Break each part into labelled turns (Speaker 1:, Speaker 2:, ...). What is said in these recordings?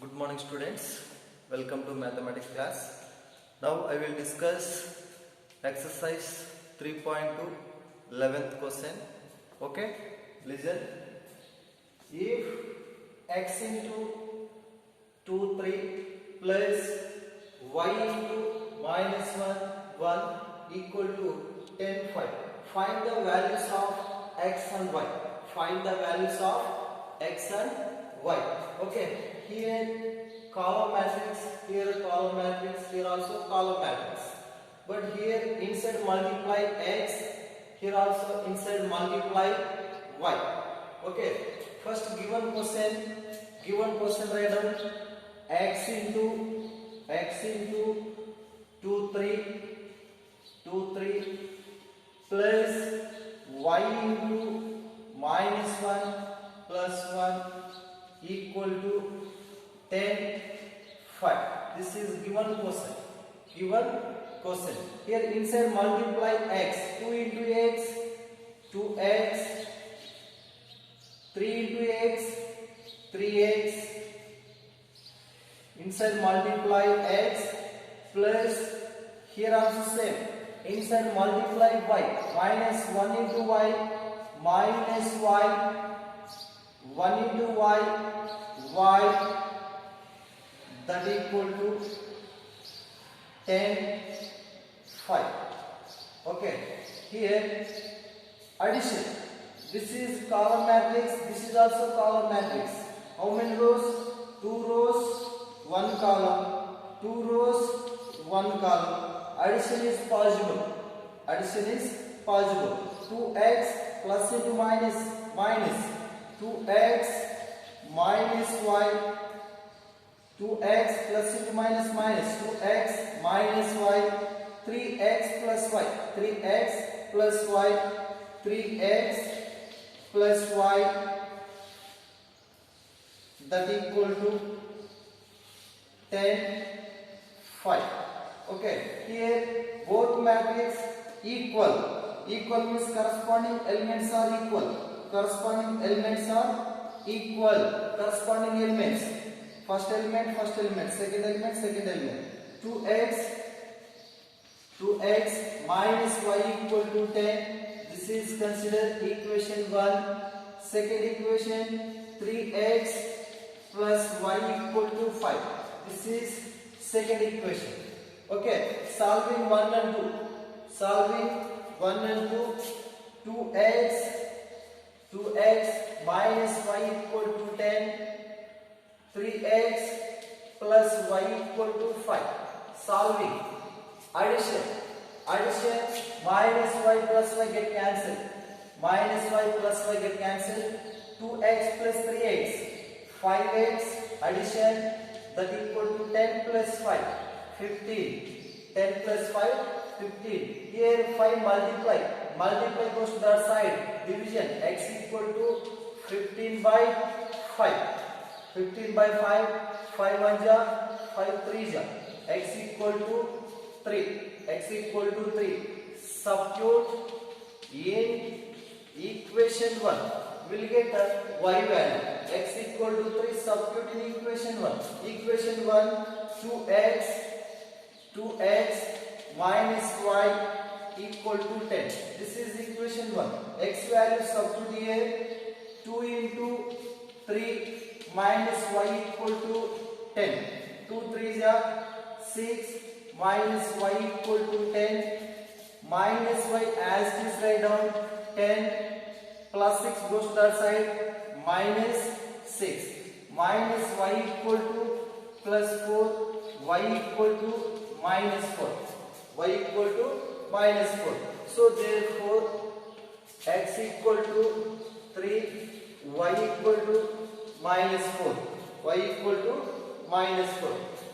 Speaker 1: Good morning students, welcome to mathematics class. Now I will discuss exercise 3.2 11th question. Okay, listen. If x into 2 3 plus y into minus 1 equal to 10 5. Find the values of x and y. Find the values of x and y. Okay, here column matrix, here column matrix, here also column matrix. But here inside multiply x, here also inside multiply y. Okay, first given question write down x into 2 3 plus y into minus 1 plus 1 equal to 10 5. This is given question. Here inside multiply x, 2 into x 2x, 3 into x 3x. Inside multiply x plus here also same. Inside multiply y, minus 1 into y minus y, 1 into y that equal to 10 5. Okay, here addition. This is column matrix, this is also column matrix. How many rows? 2 rows 1 column, 2 rows 1 column. Addition is possible. 2x plus into minus 2x minus y, 2x plus into minus 2x minus y, 3x plus y, 3x plus y, 3x plus y that equal to 10 5. Okay, here both matrix equal means corresponding elements are equal. Corresponding elements first element, second element. 2x minus y equal to 10. This is considered equation 1. Second equation 3x plus y equal to 5. This is second equation. Okay, solving 1 and 2. 2x minus y equal to 10, 3x plus y equal to 5. Solving. Addition minus y plus y get cancelled. 2x plus 3x, 5x. Addition that equal to 10 plus 5, 15. 10 plus 5, 15. Here 5 multiply goes to that side. Division x equal to 15 by 5. 15 by 5, 5 1 ja, 5 3 ja. X equal to 3. Substitute in equation 1. We'll get the y value. X equal to 3. Substitute in equation 1. Equation 1, 2x minus y equal to 10. This is equation 1. X value substitute here. 2 into 3 minus y equal to 10. 2 3 are 6 minus y equal to 10. Minus y as this write down 10 plus 6 goes to that side minus 6. Minus y equal to plus 4. Y equal to minus 4. So therefore x equal to 3, y equal to minus 4.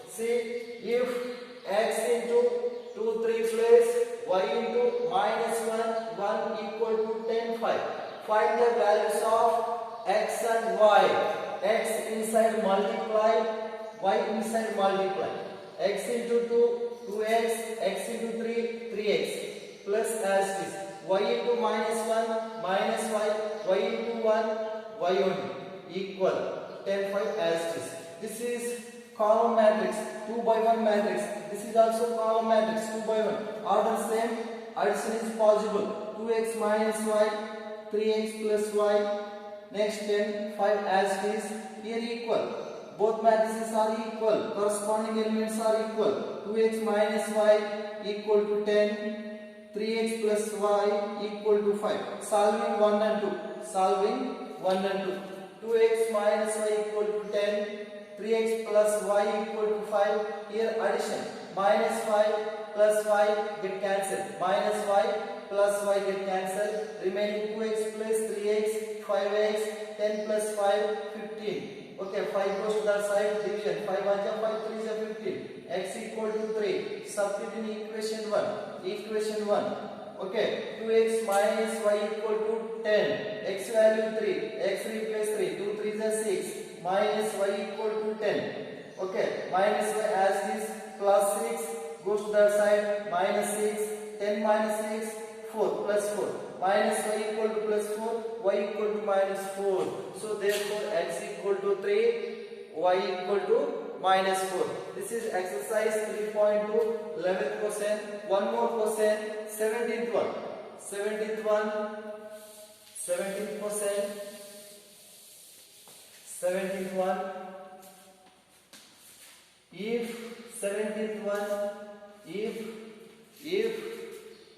Speaker 1: See, if x into 2 3 plus y into minus 1 equal to 10 5. Find the values of x and y. X inside multiply, y inside multiply. X into 2 2x, x into 3 3x plus as this. Y into minus 1 minus y, y into 1 y only equal 10 5 as this. This is column matrix, 2 by 1 matrix. This is also column matrix, 2 by 1. Order same, addition is possible. 2x minus y, 3x plus y. Next 10, 5 as it is. Here equal. Both matrices are equal. Corresponding elements are equal. 2x minus y equal to 10. 3x plus y equal to 5. Solving 1 and 2. Solving 1 and 2. 2x minus y equal to 10. 3x plus y equal to 5. Here addition. Minus 5 plus y get cancelled. Minus y plus y get cancelled. Remaining 2x plus 3x, 5x, 10 plus 5, 15. Okay, 5 goes to the side, division. 5 1 5, 3 is 15. X equal to 3. Substitute in equation 1. Equation 1. Okay, 2x minus y equal to 10. X value 3. X replace 3. 2 3 is 6. Minus y equal to 10. Okay, minus y as is plus 6 goes to the side, minus 6. 10 minus 6, 4 plus 4. Minus y equal to plus 4, y equal to minus 4. So therefore x equal to 3, y equal to minus 4. This is exercise 3.2, 11th question. One more question, 17th one. 17th one, 17th question. 17th one. If 17th one, if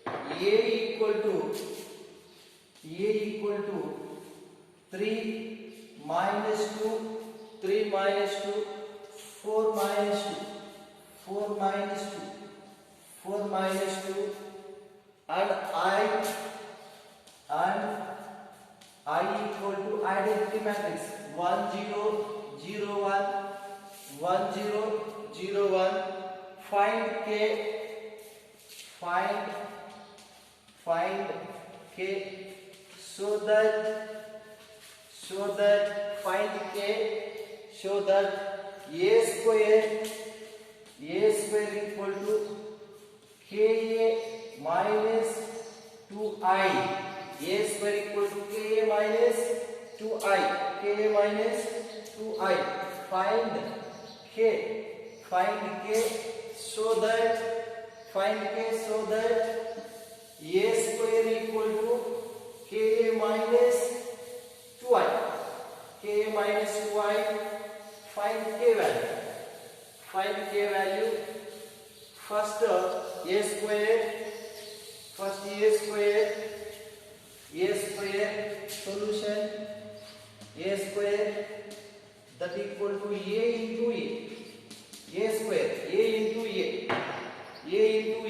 Speaker 1: a equal to 3 minus 2, 3 minus 2, 4 minus 2, 4 minus 2, 4 minus 2, and I equal to identity matrix 1 0 0 1 1 0 0 1. Find k so that find k so that a square equal to ka minus 2i. A square equal to ka minus 2i. Ka minus 2i. Find k so that a square equal to ka minus 2i. Ka minus 2i. Find k value. Find k value. First a square. Solution. A square that equal to a into a. A square. A into a. A into a.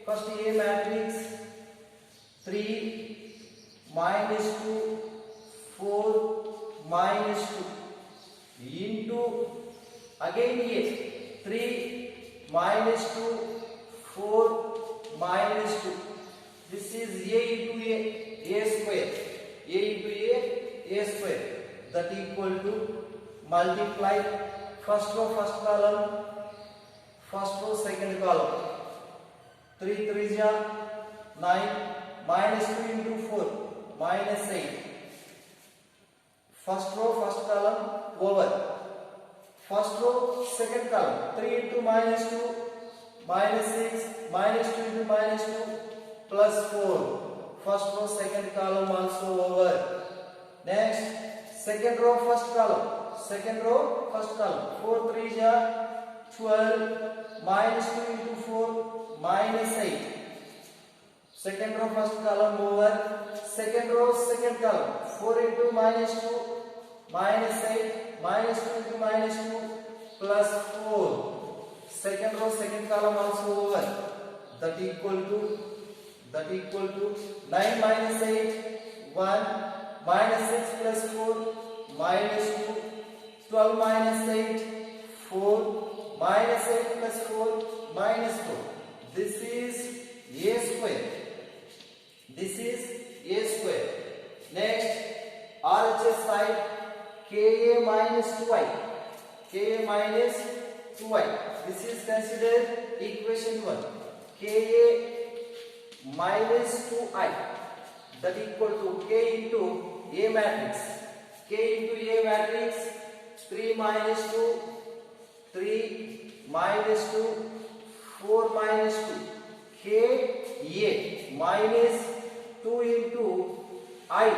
Speaker 1: First a matrix. 3 minus 2 4 minus 2 into again a. 3 minus 2 4 minus 2. This is a into a square. A into a square that equal to multiply first row first column, first row second column. 3 3 is 9, minus 2 into 4 minus 8. First row first column over. First row second column. 3 into minus 2 minus 6, minus 2 into minus 2 plus 4. First row second column also over. Next second row first column. Second row first column. 4 3 is 12, minus 2 into 4 minus 8. Second row first column over. Second row second column. 4 into minus 2 minus 8, minus 2 into minus 2 plus 4. Second row second column also over. That equal to 9 minus 8 1, minus 6 plus 4 minus 2, 12 minus 8 4, minus 8 plus 4 minus 4. This is a square. This is a square. Next RHS side ka minus 2i. Ka minus 2i. This is considered equation 1. Ka minus 2i. That equal to k into a matrix. K into a matrix 3 minus 2, 3 minus 2, 4 minus 2, K A minus 2 into I,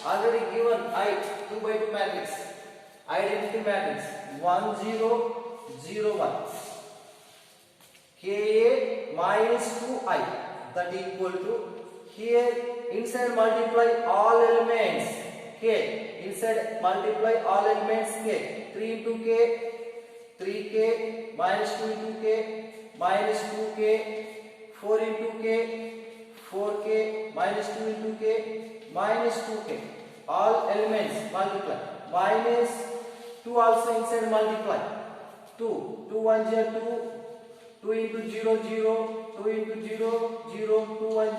Speaker 1: already given I, 2 by 2 matrix, identity matrix, 1 0 0 1, Ka minus 2I, that equal to, here inside multiply all elements K, inside multiply all elements K, 3 into K, 3K minus 2 into K minus 2K, 4 into K, 4K minus 2 into K minus 2K, all elements multiply, minus 2 also inside multiply, 2, 2 1 is 2, 2 into 0 0, 2 into 0 0, 2 1 is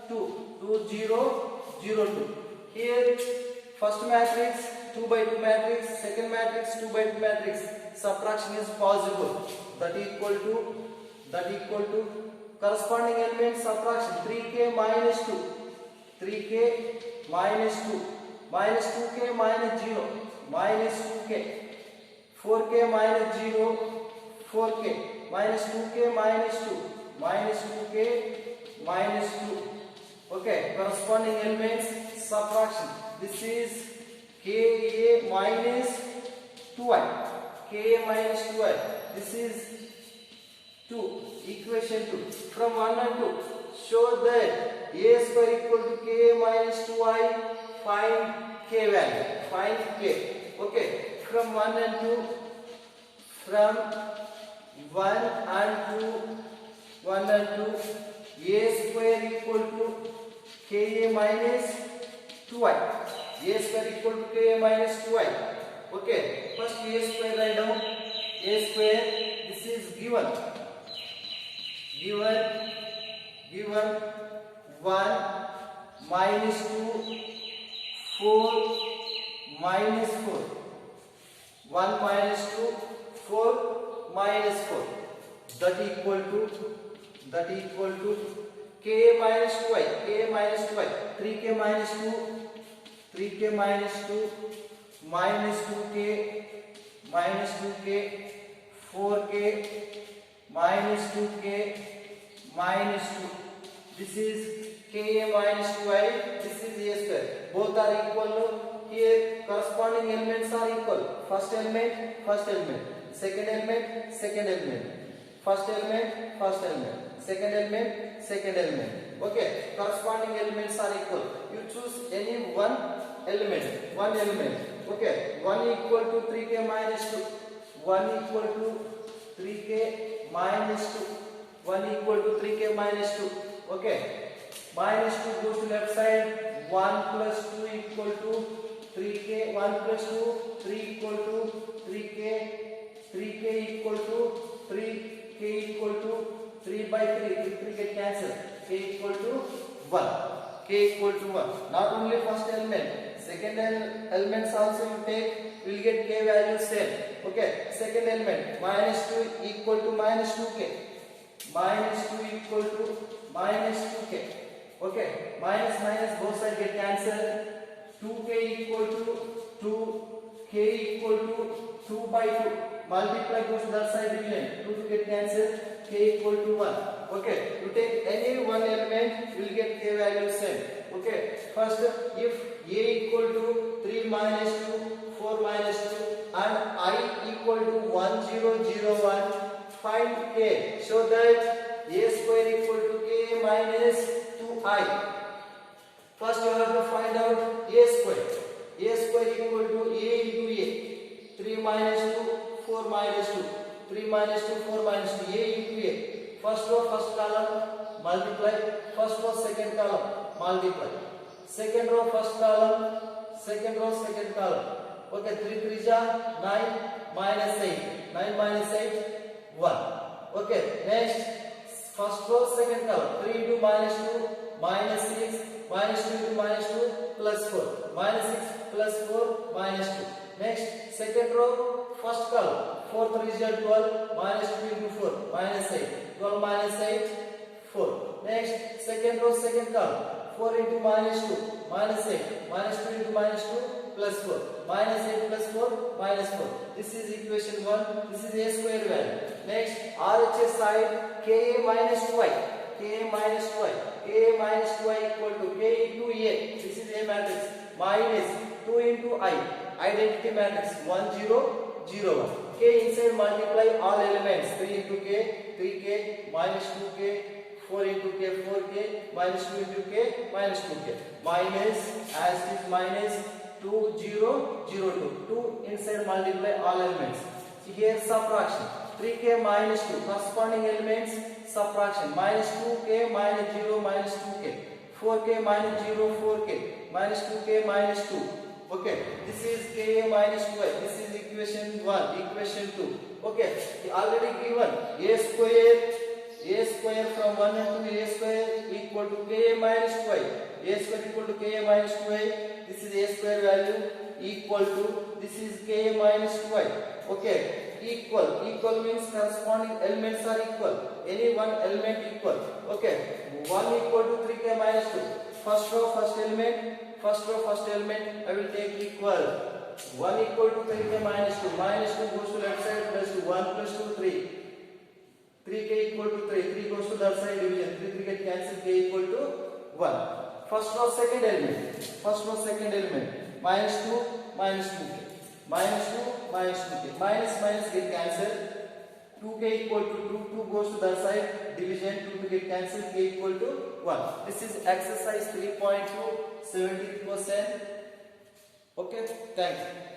Speaker 1: 2, 2 0 0 2. Here first matrix 2 by 2 matrix, second matrix 2 by 2 matrix, subtraction is possible, that equal to corresponding element subtraction, 3K minus 2, 3K minus 2, minus 2K minus 0, minus 2K, 4K minus 0, 4K minus 2K minus 2, minus 2K minus 2. Okay, corresponding elements subtraction. This is Ka minus 2I, Ka minus 2I. This is 2, equation 2. From 1 and 2, show that A square equal to Ka minus 2I, find K value, find K. Okay, from 1 and 2, from 1 and 2, A square equal to Ka minus 2I, A square equal to Ka minus 2I. Okay, first A square write down, A square, this is given 1 minus 2, 4 minus 4, 1 minus 2, 4 minus 4, that equal to K minus 2I, K minus 2I, 3K minus 2, 3K minus 2, minus 2K, minus 2K, 4K, minus 2K, minus 2. This is Ka minus 2I, this is A square. Both are equal. Here corresponding elements are equal. First element, second element, first element, second element. Okay, corresponding elements are equal. You choose any one element. Okay, 1 equal to 3K minus 2, 1 equal to 3K minus 2, 1 equal to 3K minus 2. Okay, minus 2 goes to left side, 1 plus 2 equal to 3K, 1 plus 2, 3 equal to 3K, 3K equal to 3, K equal to 3 by 3, 3 get cancelled, K equal to 1, K equal to 1. Not only first element, second elements also you take, will get K value same. Okay, second element, minus 2 equal to minus 2K, minus 2 equal to minus 2K. Okay, minus both sides get cancelled, 2K equal to 2, K equal to 2 by 2, multiply goes to that side division, 2 to get cancelled, K equal to 1. Okay, you take any one element, you will get K value same. Okay, first if A equal to 3 minus 2, 4 minus 2 and I equal to 1 0 0 1, find K. So that A square equal to K minus 2I. First you have to find out A square. A square equal to A into A. 3 minus 2, 4 minus 2. 3 minus 2, 4 minus 2. A into A. First row, first column, multiply. First row, second column, multiply. Second row, first column, second row, second column. Okay, 3 3 are 9 minus 8. 9 minus 8, 1. Okay, next, first row, second column. 3 into minus 2, minus 6, minus 2 into minus 2, plus 4. Minus 6 plus 4, minus 2. Next, second row, first column. 4 3 is 12, minus 2 into 4, minus 8. 12 minus 8, 4. Next, second row, second column. 4 into minus 2, minus 8. Minus 2 into minus 2, plus 4. minus 8 plus 4 minus 4. This is equation 1. This is a square value. Next, RHS side Ka minus 2i. Ka minus 2i. Ka minus 2i equal to K into A. This is a matrix. Minus 2 into I. Identity matrix 1 0 0 1. K inside multiply all elements. 3 into K 3K minus 2K. 4 into K 4K minus 2 into K minus 2K minus as it is minus 2 0 0 2 2 inside multiply all elements. Here subtraction 3K minus 2 corresponding elements subtraction minus 2K minus 0 minus 2K 4K minus 0 4K minus 2K minus 2. Okay, this is Ka minus 2i. This is equation 1, equation 2. Okay, already given a square from 1 and 2 a square equal to Ka minus 2i. A square equal to Ka minus 2i. This is a square value equal to this is Ka minus 2i. Okay, equal means corresponding elements are equal. Any one element equal. Okay, 1 equal to 3K minus 2. First row first element I will take equal. 1 equal to 3K minus 2. Minus 2 goes to left side plus 2. 1 plus 2 3. 3K equal to 3. 3 goes to the other side division. 3 3 get cancelled. K equal to 1. First row second element. Minus 2 minus 2K. Minus 2 minus 2K. Minus get cancelled. 2K equal to 2. 2 goes to the other side division. 2 get cancelled. K equal to 1. This is exercise 3.2 70%. Okay, thank you.